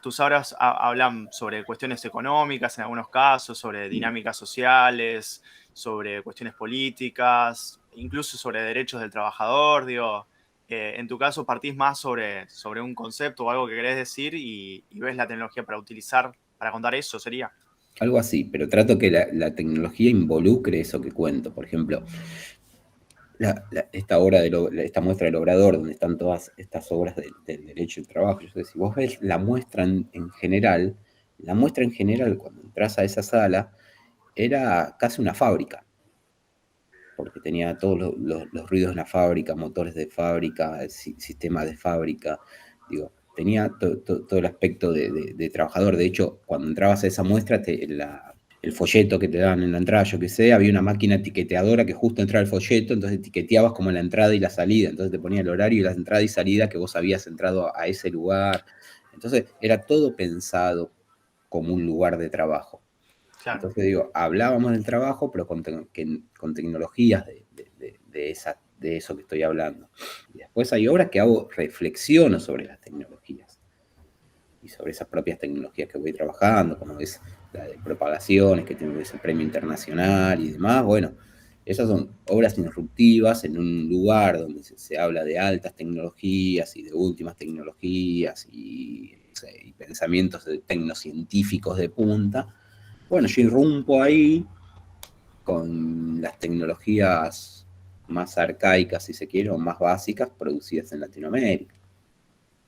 Tus obras hablan sobre cuestiones económicas en algunos casos, sobre dinámicas sociales, sobre cuestiones políticas, incluso sobre derechos del trabajador, digo. En tu caso partís más sobre un concepto o algo que querés decir y ves la tecnología para utilizar, para contar eso, sería. Algo así, pero trato que la tecnología involucre eso que cuento. Por ejemplo, esta obra esta muestra del Obrador, donde están todas estas obras del derecho del trabajo. Yo sé, si vos ves la muestra en general, cuando entras a esa sala, era casi una fábrica, porque tenía todos los ruidos de una fábrica, motores de fábrica, sistemas de fábrica, digo, tenía todo el aspecto de trabajador. De hecho, cuando entrabas a esa muestra, el folleto que te daban en la entrada, yo qué sé, había una máquina etiqueteadora que justo entraba el folleto, entonces etiqueteabas como la entrada y la salida, entonces te ponía el horario y la entrada y salida que vos habías entrado a ese lugar. Entonces era todo pensado como un lugar de trabajo. Claro. Entonces digo, hablábamos del trabajo, pero con tecnologías de eso que estoy hablando. Y después hay obras que hago reflexiono sobre las tecnologías y sobre esas propias tecnologías que voy trabajando, como es la de propagaciones, que tiene ese premio internacional y demás. Bueno, esas son obras disruptivas en un lugar donde se habla de altas tecnologías y de últimas tecnologías y pensamientos tecnocientíficos de punta. Bueno, yo irrumpo ahí con las tecnologías más arcaicas, si se quiere, o más básicas, producidas en Latinoamérica.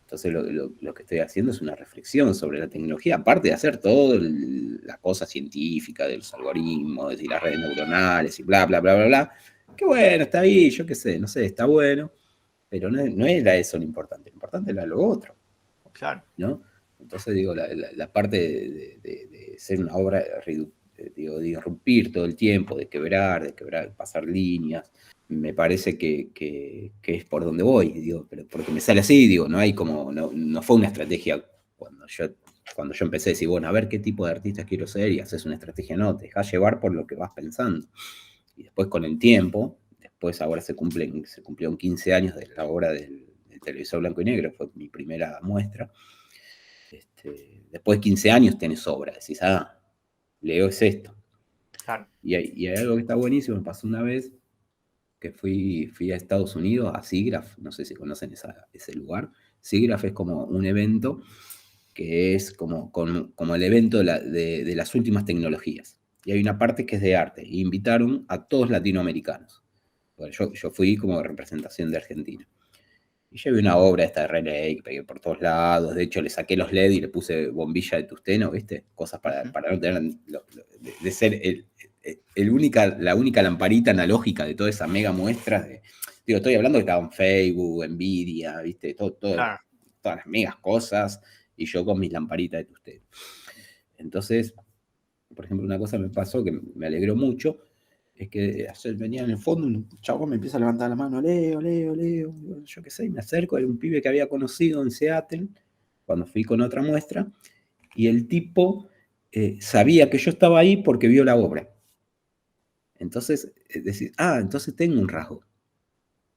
Entonces lo que estoy haciendo es una reflexión sobre la tecnología, aparte de hacer toda la cosa científica de los algoritmos y las redes neuronales y bla, bla, bla, bla, bla, que bueno, está ahí, yo qué sé, no sé, está bueno, pero no era eso lo importante era lo otro, Claro. ¿no? Entonces digo, la parte de ser una obra, digo, de irrumpir todo el tiempo, de quebrar, pasar líneas, me parece que es por donde voy, digo, pero porque me sale así, digo, no hay como, no fue una estrategia cuando yo empecé a decir, bueno, a ver qué tipo de artista quiero ser y haces una estrategia, no, te dejas llevar por lo que vas pensando. Y después con el tiempo, después ahora se cumplieron 15 años de la obra del televisor blanco y negro, fue mi primera muestra. Después de 15 años tenés obra, decís, Leo es esto. Claro. Y hay algo que está buenísimo, me pasó una vez que fui a Estados Unidos, a SIGGRAPH, no sé si conocen ese lugar. SIGGRAPH es como un evento que es como el evento de las últimas tecnologías. Y hay una parte que es de arte. Y invitaron a todos latinoamericanos. Bueno, yo fui como representación de Argentina. Y llevé una obra esta de René, que pegué por todos lados. De hecho, le saqué los LED y le puse bombilla de tusteno, ¿viste? Cosas para no tener. De ser la única lamparita analógica de toda esa mega muestra. Digo, estoy hablando que estaba en Facebook, Nvidia, ¿viste? Claro. Todas las megas cosas. Y yo con mis lamparitas de tusteno. Entonces, por ejemplo, una cosa me pasó que me alegró mucho, es que ayer venía en el fondo, un chabón me empieza a levantar la mano, Leo, Leo, Leo, yo qué sé, y me acerco, era un pibe que había conocido en Seattle, cuando fui con otra muestra, y el tipo sabía que yo estaba ahí porque vio la obra. Entonces, decís, entonces tengo un rasgo.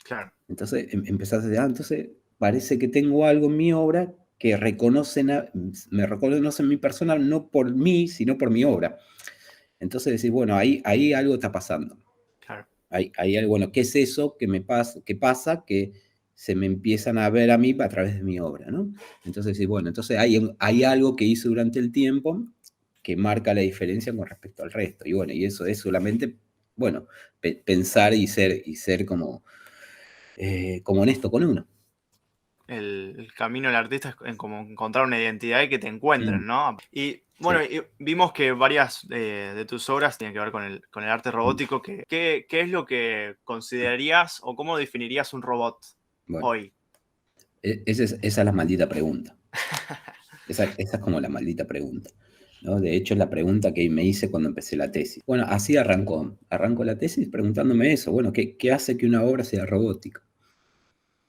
Claro. Entonces empezás a decir, entonces parece que tengo algo en mi obra que me reconocen mi persona no por mí, sino por mi obra. Entonces decís, bueno, ahí algo está pasando. Claro. Hay algo, bueno, ¿qué es eso que pasa? Que se me empiezan a ver a mí a través de mi obra, ¿no? Entonces decís, bueno, entonces hay algo que hice durante el tiempo que marca la diferencia con respecto al resto. Y bueno, y eso es solamente, bueno, pensar y ser como honesto con uno. El camino del artista es como encontrar una identidad y que te encuentren, Mm, ¿no? Y bueno, sí. y vimos que varias de tus obras tienen que ver con el arte Mm. robótico. ¿Qué es lo que considerarías o cómo definirías un robot Bueno, hoy? esa es la maldita pregunta. Esa es como la maldita pregunta, ¿no? De hecho, es la pregunta que me hice cuando empecé la tesis. Bueno, así arrancó la tesis preguntándome eso. Bueno, ¿qué hace que una obra sea robótica?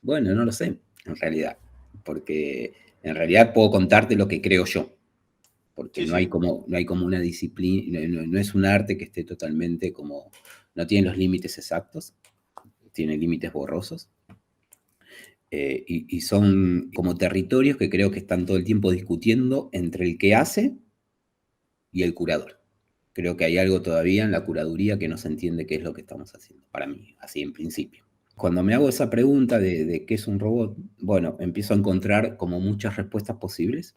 Bueno, no lo sé, en realidad, porque en realidad puedo contarte lo que creo yo, porque Sí, sí, no hay como una disciplina, no es un arte que esté totalmente no tiene los límites exactos, tiene límites borrosos. Y son como territorios que creo que están todo el tiempo discutiendo entre el que hace y el curador. Creo que hay algo todavía en la curaduría que no se entiende qué es lo que estamos haciendo, para mí, así en principio. Cuando me hago esa pregunta de qué es un robot, bueno, empiezo a encontrar como muchas respuestas posibles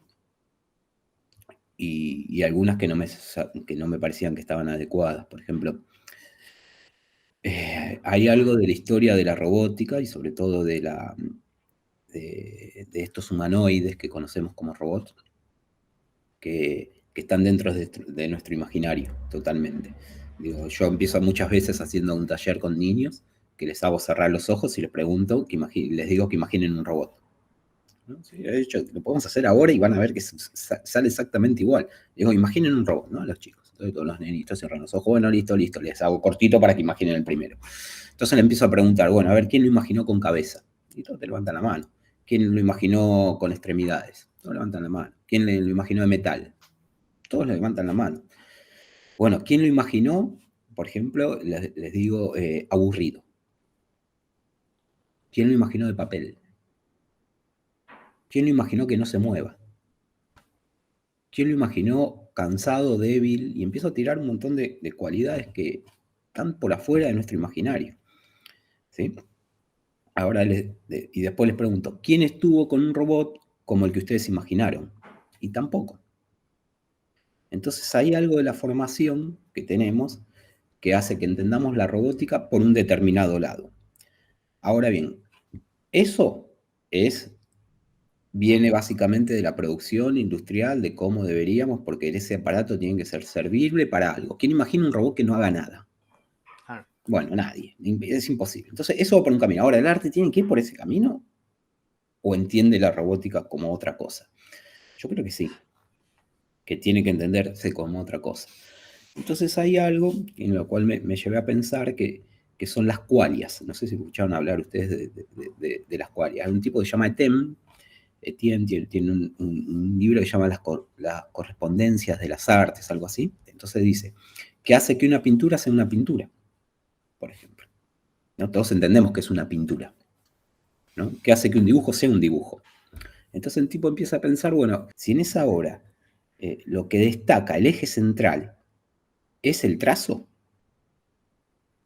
y algunas que no me parecían que estaban adecuadas. Por ejemplo, hay algo de la historia de la robótica y sobre todo de estos humanoides que conocemos como robots, que están dentro de nuestro imaginario, totalmente. Digo, yo empiezo muchas veces haciendo un taller con niños, que les hago cerrar los ojos y les pregunto, les digo que imaginen un robot. ¿No? Sí, de hecho, lo podemos hacer ahora y van a ver que sale exactamente igual. Digo, imaginen un robot, ¿no? Los chicos. Entonces todos los nenitos cierran los ojos. Bueno, listo. Les hago cortito para que imaginen el primero. Entonces le empiezo a preguntar, bueno, a ver, ¿quién lo imaginó con cabeza? Y todos te levantan la mano. ¿Quién lo imaginó con extremidades? Todos levantan la mano. ¿Quién lo imaginó de metal? Todos levantan la mano. Bueno, ¿quién lo imaginó? Por ejemplo, les digo, aburrido. ¿Quién lo imaginó de papel? ¿Quién lo imaginó que no se mueva? ¿Quién lo imaginó cansado, débil? Y empiezo a tirar un montón de cualidades que están por afuera de nuestro imaginario. ¿Sí? Ahora y después les pregunto, ¿quién estuvo con un robot como el que ustedes imaginaron? Y tampoco. Entonces hay algo de la formación que tenemos que hace que entendamos la robótica por un determinado lado. Ahora bien, eso viene básicamente de la producción industrial, de cómo deberíamos, porque ese aparato tiene que ser servible para algo. ¿Quién imagina un robot que no haga nada? Claro. Bueno, nadie, es imposible. Entonces, eso va por un camino. Ahora, ¿el arte tiene que ir por ese camino? ¿O entiende la robótica como otra cosa? Yo creo que sí, que tiene que entenderse como otra cosa. Entonces hay algo en lo cual me llevé a pensar que son las qualias. No sé si escucharon hablar ustedes de las qualias. Hay un tipo que se llama Etienne tiene un libro que se llama las correspondencias de las artes, algo así. Entonces dice, ¿qué hace que una pintura sea una pintura? Por ejemplo. ¿No? Todos entendemos que es una pintura. ¿No? ¿Qué hace que un dibujo sea un dibujo? Entonces el tipo empieza a pensar, bueno, si en esa obra lo que destaca, el eje central, es el trazo,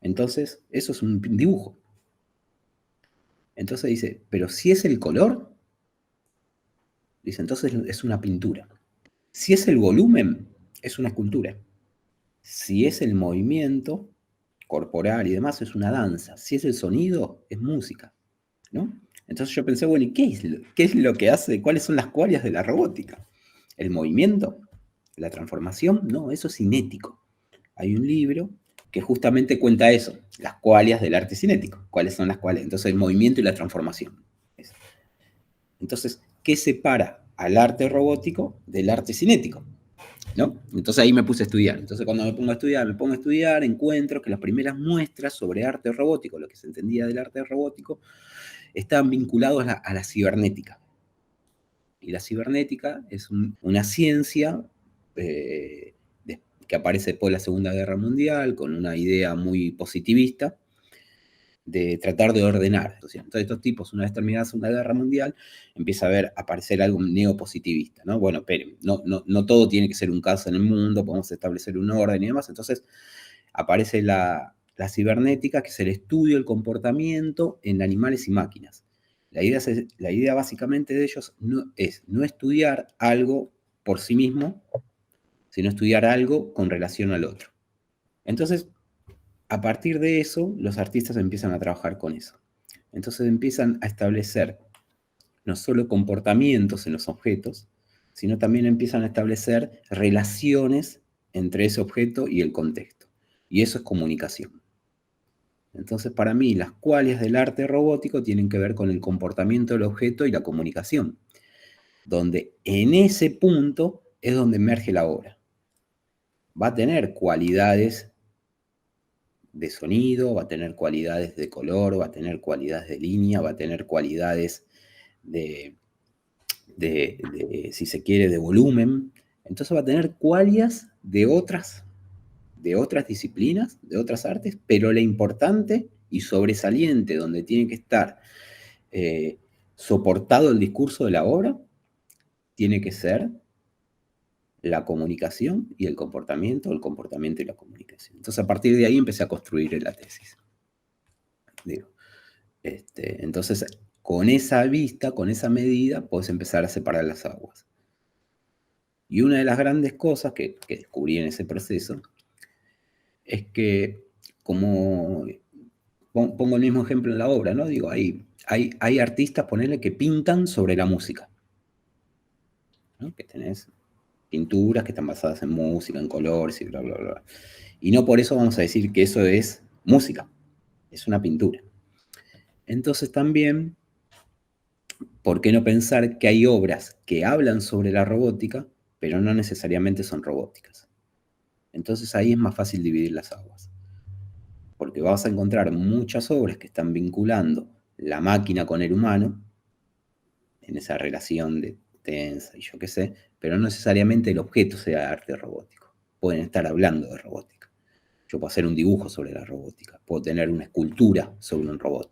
entonces eso es un dibujo. Entonces dice, pero si es el color, dice, entonces es una pintura. Si es el volumen, es una escultura. Si es el movimiento corporal y demás, es una danza. Si es el sonido, es música, ¿no? Entonces yo pensé, bueno, ¿y qué es lo que hace? ¿Cuáles son las cualidades de la robótica? ¿El movimiento? ¿La transformación? No, eso es cinético. Hay un libro que justamente cuenta eso, las cualidades del arte cinético. ¿Cuáles son las cualidades? Entonces, el movimiento y la transformación. Entonces, ¿qué separa al arte robótico del arte cinético? ¿No? Entonces ahí me puse a estudiar. Entonces cuando me pongo a estudiar, encuentro que las primeras muestras sobre arte robótico, lo que se entendía del arte robótico, estaban vinculados a la cibernética. Y la cibernética es una ciencia que aparece después de la Segunda Guerra Mundial, con una idea muy positivista, de tratar de ordenar. Entonces, estos tipos, una vez terminada la Segunda Guerra Mundial, empieza a aparecer algo neopositivista, ¿no? Bueno, esperen, no todo tiene que ser un caso en el mundo, podemos establecer un orden y demás. Entonces, aparece la cibernética, que es el estudio del comportamiento en animales y máquinas. La idea básicamente de ellos es no estudiar algo por sí mismo, sino estudiar algo con relación al otro. Entonces, a partir de eso, los artistas empiezan a trabajar con eso. Entonces empiezan a establecer no solo comportamientos en los objetos, sino también empiezan a establecer relaciones entre ese objeto y el contexto. Y eso es comunicación. Entonces, para mí, las cualidades del arte robótico tienen que ver con el comportamiento del objeto y la comunicación, donde en ese punto es donde emerge la obra. Va a tener cualidades de sonido, va a tener cualidades de color, va a tener cualidades de línea, va a tener cualidades si se quiere, de volumen. Entonces va a tener cualidades de otras disciplinas, de otras artes, pero la importante y sobresaliente, donde tiene que estar soportado el discurso de la obra, tiene que ser la comunicación y el comportamiento y la comunicación. Entonces, a partir de ahí empecé a construir la tesis. Digo, entonces, con esa vista, con esa medida, puedes empezar a separar las aguas. Y una de las grandes cosas que descubrí en ese proceso es que, como pongo el mismo ejemplo en la obra, ¿no? Digo, hay artistas, ponele, que pintan sobre la música, ¿no? Que tenés pinturas que están basadas en música, en colores y bla, bla, bla. Y no por eso vamos a decir que eso es música, es una pintura. Entonces también, ¿por qué no pensar que hay obras que hablan sobre la robótica, pero no necesariamente son robóticas? Entonces ahí es más fácil dividir las aguas. Porque vas a encontrar muchas obras que están vinculando la máquina con el humano, en esa relación de tensa y yo qué sé, pero no necesariamente el objeto sea arte robótico. Pueden estar hablando de robótica. Yo puedo hacer un dibujo sobre la robótica, puedo tener una escultura sobre un robot,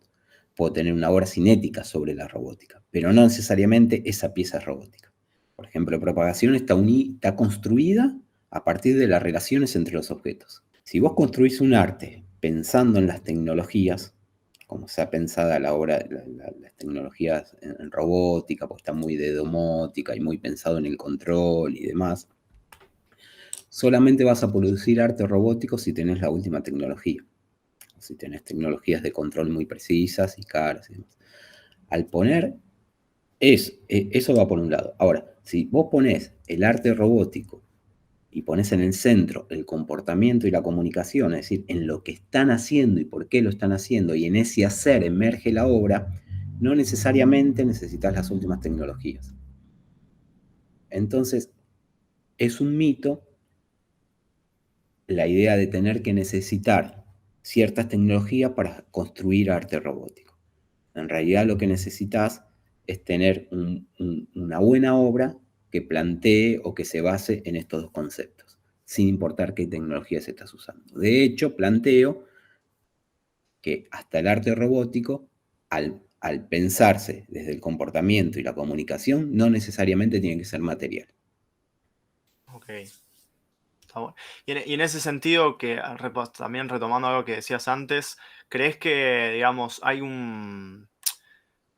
puedo tener una obra cinética sobre la robótica, pero no necesariamente esa pieza es robótica. Por ejemplo, propagación está construida a partir de las relaciones entre los objetos. Si vos construís un arte pensando en las tecnologías, como se ha pensado la obra, las tecnologías en robótica, porque está muy de domótica y muy pensado en el control y demás, solamente vas a producir arte robótico si tenés la última tecnología, si tenés tecnologías de control muy precisas y caras y demás. Al poner eso va por un lado. Ahora, si vos ponés el arte robótico y pones en el centro el comportamiento y la comunicación, es decir, en lo que están haciendo y por qué lo están haciendo, y en ese hacer emerge la obra, no necesariamente necesitas las últimas tecnologías. Entonces, es un mito la idea de tener que necesitar ciertas tecnologías para construir arte robótico. En realidad lo que necesitas es tener una buena obra que plantee o que se base en estos dos conceptos, sin importar qué tecnologías estás usando. De hecho, planteo que hasta el arte robótico, al pensarse desde el comportamiento y la comunicación, no necesariamente tiene que ser material. Ok. Está bueno. Y en ese sentido, que también retomando algo que decías antes, ¿crees que, digamos,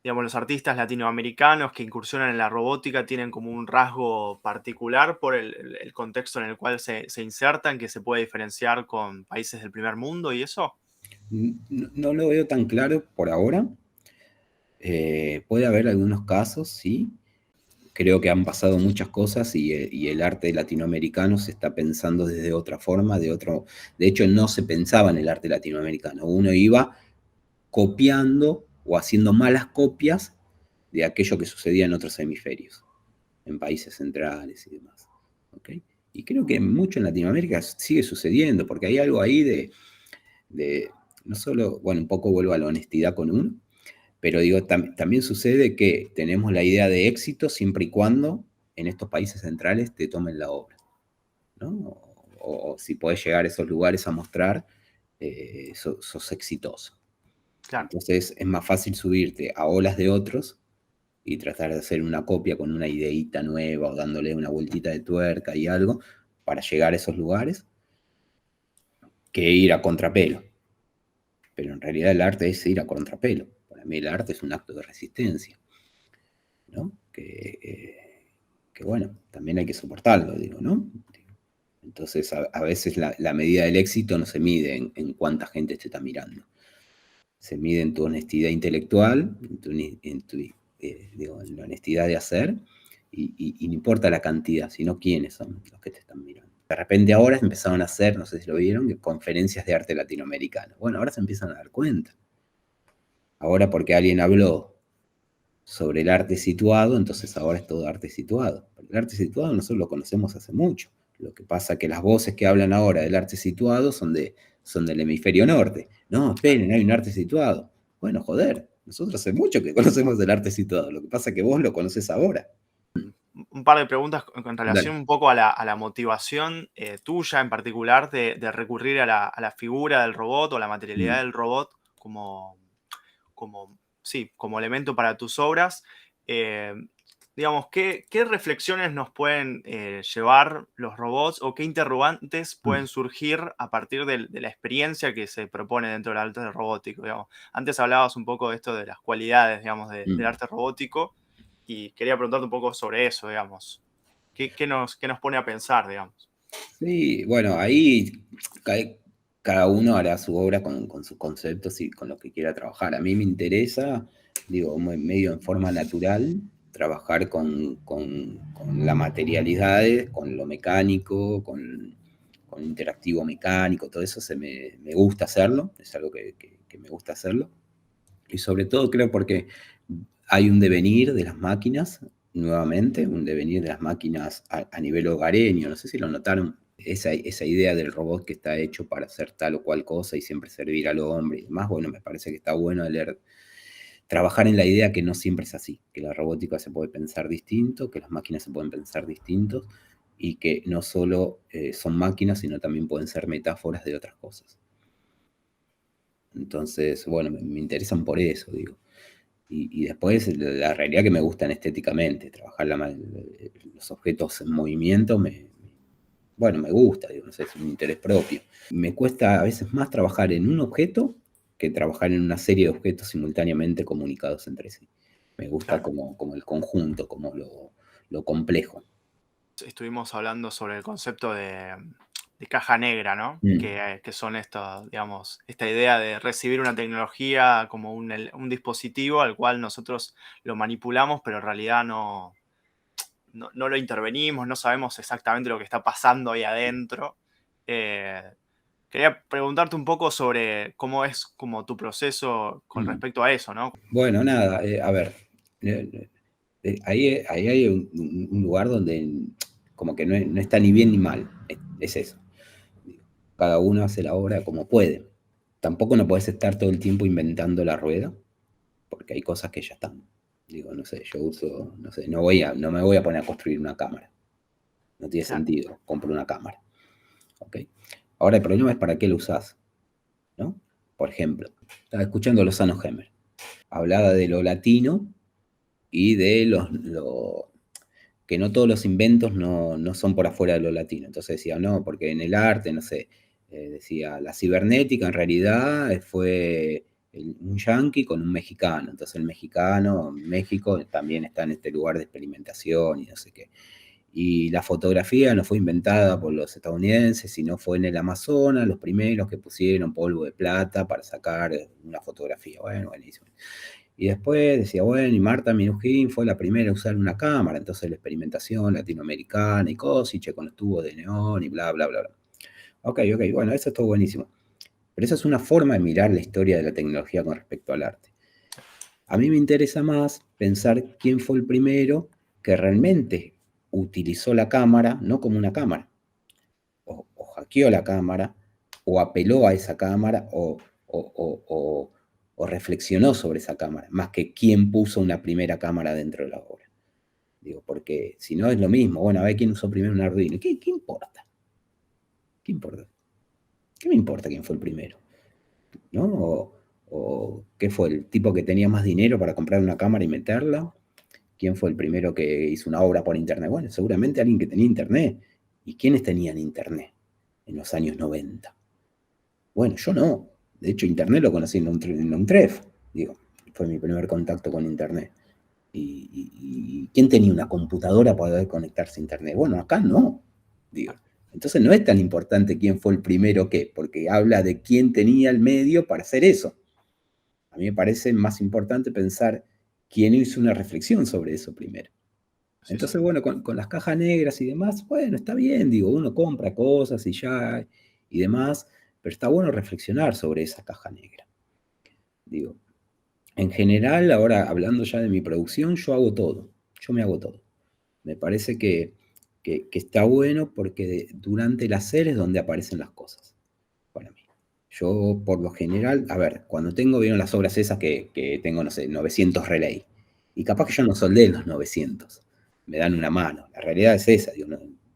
digamos, los artistas latinoamericanos que incursionan en la robótica tienen como un rasgo particular por el contexto en el cual se insertan, que se puede diferenciar con países del primer mundo y eso? No lo veo tan claro por ahora. Puede haber algunos casos, sí. Creo que han pasado muchas cosas y el arte latinoamericano se está pensando desde otra forma, de hecho no se pensaba en el arte latinoamericano, uno iba copiando o haciendo malas copias de aquello que sucedía en otros hemisferios, en países centrales y demás. ¿Okay? Y creo que mucho en Latinoamérica sigue sucediendo, porque hay algo ahí de no solo, bueno, un poco vuelvo a la honestidad con uno, pero digo, también sucede que tenemos la idea de éxito siempre y cuando en estos países centrales te tomen la obra, ¿no? O si podés llegar a esos lugares a mostrar, sos exitoso. Claro. Entonces es más fácil subirte a olas de otros y tratar de hacer una copia con una ideita nueva o dándole una vueltita de tuerca y algo para llegar a esos lugares que ir a contrapelo. Pero en realidad el arte es ir a contrapelo. Para mí el arte es un acto de resistencia, ¿no? Que bueno, también hay que soportarlo, digo, ¿no? Entonces, a veces la medida del éxito no se mide en cuánta gente te está mirando. Se mide en tu honestidad intelectual, en la honestidad de hacer, y no importa la cantidad, sino quiénes son los que te están mirando. De repente ahora empezaron a hacer, no sé si lo vieron, conferencias de arte latinoamericano. Bueno, ahora se empiezan a dar cuenta. Ahora porque alguien habló sobre el arte situado, entonces ahora es todo arte situado. El arte situado nosotros lo conocemos hace mucho. Lo que pasa es que las voces que hablan ahora del arte situado son del hemisferio norte. No, esperen, hay un arte situado. Bueno, joder, nosotros hace mucho que conocemos del arte situado. Lo que pasa es que vos lo conoces ahora. Un par de preguntas en relación Dale. un poco a la motivación tuya en particular de recurrir a la figura del robot o la materialidad Mm. del robot como sí, como elemento para tus obras. Eh, digamos, ¿qué reflexiones nos pueden llevar los robots o qué interrogantes Mm, pueden surgir a partir de la experiencia que se propone dentro del arte robótico? Digamos? Antes hablabas un poco de esto de las cualidades, digamos, del mm. arte robótico y quería preguntarte un poco sobre eso, digamos. ¿Qué nos pone a pensar, digamos? Sí, bueno, ahí cada uno hará su obra con sus conceptos y con lo que quiera trabajar. A mí me interesa, digo, medio en forma natural, trabajar con la materialidad, con lo mecánico, con interactivo mecánico, todo eso me gusta hacerlo, es algo que me gusta hacerlo. Y sobre todo creo porque hay un devenir de las máquinas, nuevamente, un devenir de las máquinas a nivel hogareño, no sé si lo notaron, esa idea del robot que está hecho para hacer tal o cual cosa y siempre servir al hombre y demás, bueno, me parece que está bueno leer, trabajar en la idea que no siempre es así, que la robótica se puede pensar distinto, que las máquinas se pueden pensar distintos y que no solo son máquinas, sino también pueden ser metáforas de otras cosas. Entonces, bueno, me interesan por eso, digo. Y después la realidad que me gustan estéticamente, trabajar los objetos en movimiento, bueno, me gusta, digo, no sé, es un interés propio. Me cuesta a veces más trabajar en un objeto que trabajar en una serie de objetos simultáneamente comunicados entre sí. Me gusta Claro. como el conjunto, como lo complejo. Estuvimos hablando sobre el concepto de caja negra, ¿no? Mm, Que son esto, digamos, esta idea de recibir una tecnología como un dispositivo al cual nosotros lo manipulamos, pero en realidad no lo intervenimos, no sabemos exactamente lo que está pasando ahí adentro. Eh, quería preguntarte un poco sobre cómo es como tu proceso con mm. respecto a eso, ¿no? Bueno, nada, a ver, ahí hay un lugar donde como que no está ni bien ni mal, es eso. Cada uno hace la obra como puede. Tampoco no puedes estar todo el tiempo inventando la rueda, porque hay cosas que ya están. Digo, no sé, yo uso, no sé, no me voy a poner a construir una cámara. No tiene Claro, sentido, compro una cámara. ¿Ok? Ahora el problema es para qué lo usás, ¿no? Por ejemplo, estaba escuchando a Lozano Hemmer. Hablaba de lo latino y de que no todos los inventos no son por afuera de lo latino. Entonces decía, no, porque en el arte, no sé, decía, la cibernética en realidad fue un yanqui con un mexicano. Entonces el mexicano, México, también está en este lugar de experimentación y no sé qué. Y la fotografía no fue inventada por los estadounidenses, sino fue en el Amazonas los primeros que pusieron polvo de plata para sacar una fotografía. Bueno, buenísimo. Y después decía, bueno, y Marta Minujín fue la primera a usar una cámara, entonces la experimentación latinoamericana y Cosiche con los tubos de neón y bla, bla, bla, bla. Ok, bueno, eso es todo buenísimo. Pero eso es una forma de mirar la historia de la tecnología con respecto al arte. A mí me interesa más pensar quién fue el primero que realmente utilizó la cámara, no como una cámara, o hackeó la cámara, o apeló a esa cámara, o reflexionó sobre esa cámara, más que quién puso una primera cámara dentro de la obra. Digo, porque si no es lo mismo, bueno, a ver quién usó primero un Arduino. ¿Qué importa? ¿Qué importa? ¿Qué me importa quién fue el primero? ¿No? O qué fue el tipo que tenía más dinero para comprar una cámara y meterla. ¿Quién fue el primero que hizo una obra por internet? Bueno, seguramente alguien que tenía internet. ¿Y quiénes tenían internet en los años 90? Bueno, yo no. De hecho, internet lo conocí en un TREF. Digo, fue mi primer contacto con internet. ¿Y quién tenía una computadora para poder conectarse a internet? Bueno, acá no. Digo, entonces no es tan importante quién fue el primero que, porque habla de quién tenía el medio para hacer eso. A mí me parece más importante pensar quién hizo una reflexión sobre eso primero. sí, sí. Entonces, bueno, con las cajas negras y demás, bueno, está bien, digo, uno compra cosas y ya y demás, pero está bueno reflexionar sobre esa caja negra. Digo, en general, ahora hablando ya de mi producción, yo hago todo, yo me hago todo. Me parece que está bueno porque durante el hacer es donde aparecen las cosas, para mí. Yo, por lo general, a ver, cuando vieron las obras esas que tengo, no sé, 900 relay, y capaz que yo no soldé los 900, me dan una mano. La realidad es esa, digo,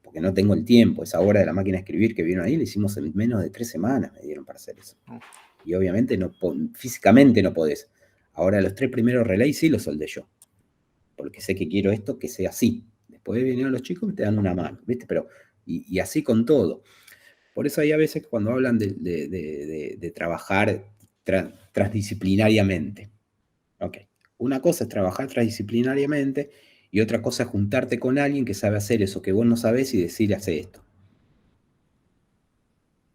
porque no tengo el tiempo. Esa obra de la máquina de escribir que vieron ahí, la hicimos en menos de 3 semanas, me dieron para hacer eso. Mm, Y obviamente físicamente no podés. Ahora los 3 primeros relays sí los soldé yo, porque sé que quiero esto que sea así. Después vienen los chicos y te dan una mano, ¿viste? Pero, y así con todo. Por eso hay a veces cuando hablan de trabajar transdisciplinariamente. Ok. Una cosa es trabajar transdisciplinariamente y otra cosa es juntarte con alguien que sabe hacer eso que vos no sabés y decirle, hace esto.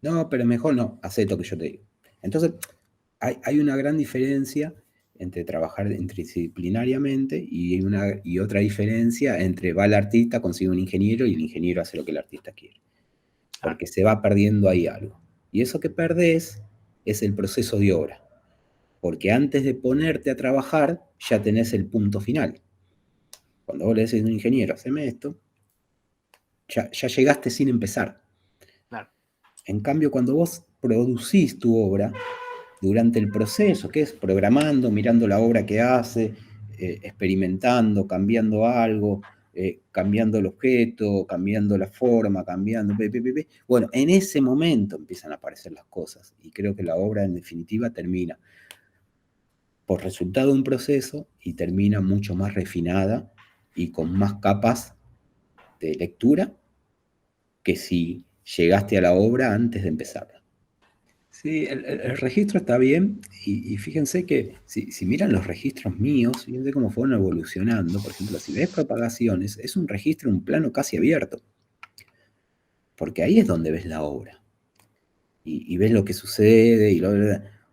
No, pero mejor no, hace esto que yo te digo. Entonces, hay una gran diferencia entre trabajar interdisciplinariamente y otra diferencia entre va el artista, consigue un ingeniero y el ingeniero hace lo que el artista quiere. Porque se va perdiendo ahí algo. Y eso que perdés es el proceso de obra. Porque antes de ponerte a trabajar, ya tenés el punto final. Cuando vos le decís a un ingeniero, haceme esto, ya llegaste sin empezar. Claro. En cambio, cuando vos producís tu obra, durante el proceso, que es programando, mirando la obra que hace, experimentando, cambiando algo, cambiando el objeto, cambiando la forma, cambiando... Bueno, en ese momento empiezan a aparecer las cosas y creo que la obra en definitiva termina por resultado de un proceso y termina mucho más refinada y con más capas de lectura que si llegaste a la obra antes de empezarla. Sí, el registro está bien y fíjense que si miran los registros míos, fíjense cómo fueron evolucionando. Por ejemplo, si ves propagaciones, es un registro, un plano casi abierto, porque ahí es donde ves la obra y ves lo que sucede.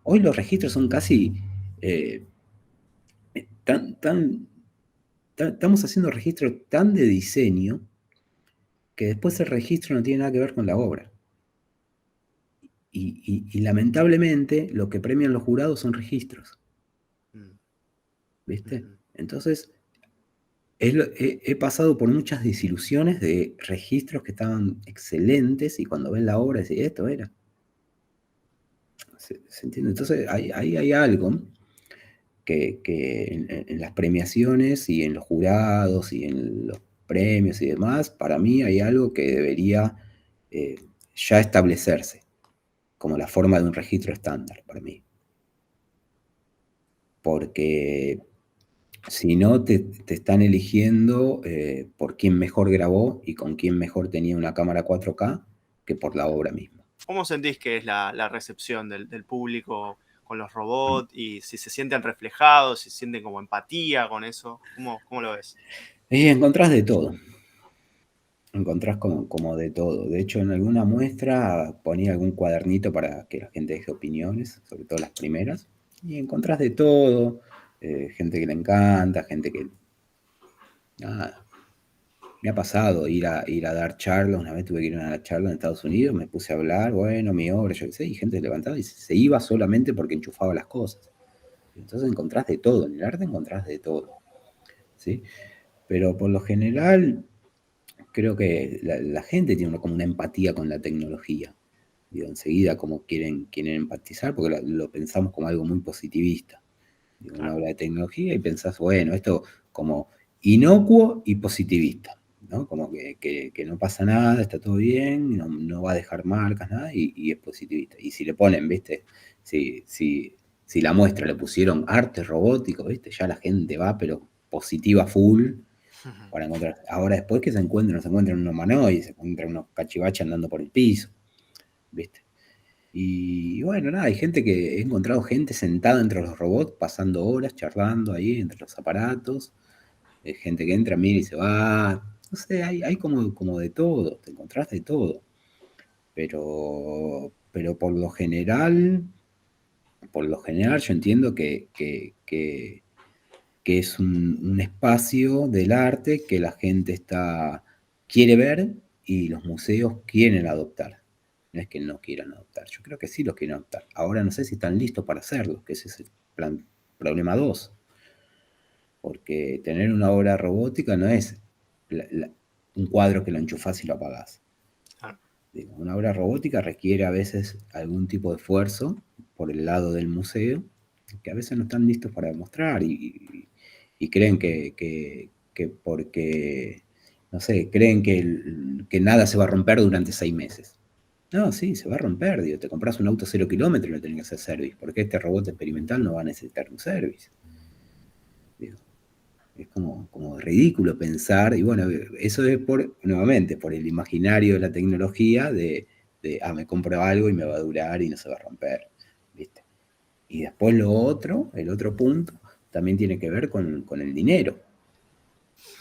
Hoy los registros son casi estamos haciendo registros tan de diseño que después el registro no tiene nada que ver con la obra. Y lamentablemente lo que premian los jurados son registros. ¿Viste? Entonces, he pasado por muchas desilusiones de registros que estaban excelentes y cuando ven la obra decís, esto era. ¿Se entiende? Entonces, ahí hay algo que en las premiaciones y en los jurados y en los premios y demás, para mí hay algo que debería ya establecerse como la forma de un registro estándar para mí. Porque si no, te están eligiendo por quién mejor grabó y con quién mejor tenía una cámara 4K que por la obra misma. ¿Cómo sentís que es la recepción del público con los robots y si se sienten reflejados, si sienten como empatía con eso? ¿Cómo lo ves? Y encontrás de todo. Encontrás como de todo. De hecho, en alguna muestra ponía algún cuadernito para que la gente deje opiniones, sobre todo las primeras, y encontrás de todo. Gente que le encanta, gente que... Nada. Me ha pasado ir a dar charlas. Una vez tuve que ir a una charla en Estados Unidos, me puse a hablar, bueno, mi obra, yo qué sé, y gente levantaba y se iba solamente porque enchufaba las cosas. Entonces encontrás de todo, en el arte encontrás de todo, ¿sí? Pero por lo general, creo que la gente tiene como una empatía con la tecnología. Digo, enseguida como quieren empatizar, porque lo pensamos como algo muy positivista. Digo, uno habla de tecnología y pensás, bueno, esto como inocuo y positivista, ¿no? Como que no pasa nada, está todo bien, no va a dejar marcas, nada, y es positivista. Y si le ponen, ¿viste? Si la muestra le pusieron arte robótico, ¿viste? Ya la gente va, pero positiva full, para encontrar. Ahora después que se encuentran unos humanoides, se encuentran unos cachivaches andando por el piso, ¿viste? Y bueno, nada, hay gente que he encontrado gente sentada entre los robots, pasando horas, charlando ahí entre los aparatos. Gente que entra, mira y se va. No sé, hay como de todo, te encontrás de todo. Pero por lo general yo entiendo que es un espacio del arte que la gente quiere ver y los museos quieren adoptar. No es que no quieran adoptar, yo creo que sí los quieren adoptar. Ahora no sé si están listos para hacerlo, que ese es el problema 2. Porque tener una obra robótica no es un cuadro que lo enchufás y lo apagás. Una obra robótica requiere a veces algún tipo de esfuerzo por el lado del museo, que a veces no están listos para demostrar y creen que porque, no sé, creen que nada se va a romper durante 6 meses. No, sí, se va a romper, digo, te compras un auto 0 kilómetros y no tenés que hacer service. ¿Por qué este robot experimental no va a necesitar un service? Digo, es como ridículo pensar, y bueno, eso es nuevamente, por el imaginario de la tecnología me compro algo y me va a durar y no se va a romper, ¿viste? Y después el otro punto, también tiene que ver con el dinero.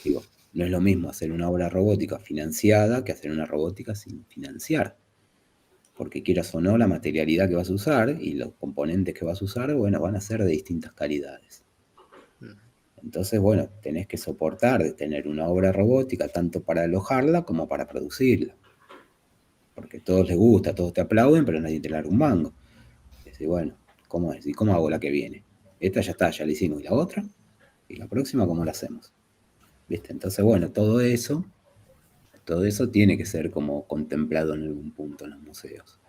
Digo, no es lo mismo hacer una obra robótica financiada que hacer una robótica sin financiar. Porque quieras o no, la materialidad que vas a usar y los componentes que vas a usar, bueno, van a ser de distintas calidades. Entonces, bueno, tenés que soportar de tener una obra robótica tanto para alojarla como para producirla. Porque a todos les gusta, todos te aplauden, pero nadie te larga un mango. Decís, bueno, ¿cómo es? ¿Y cómo hago la que viene? Esta ya está, ya la hicimos. ¿Y la otra? ¿Y la próxima cómo la hacemos? ¿Viste? Entonces, bueno, todo eso tiene que ser como contemplado en algún punto en los museos.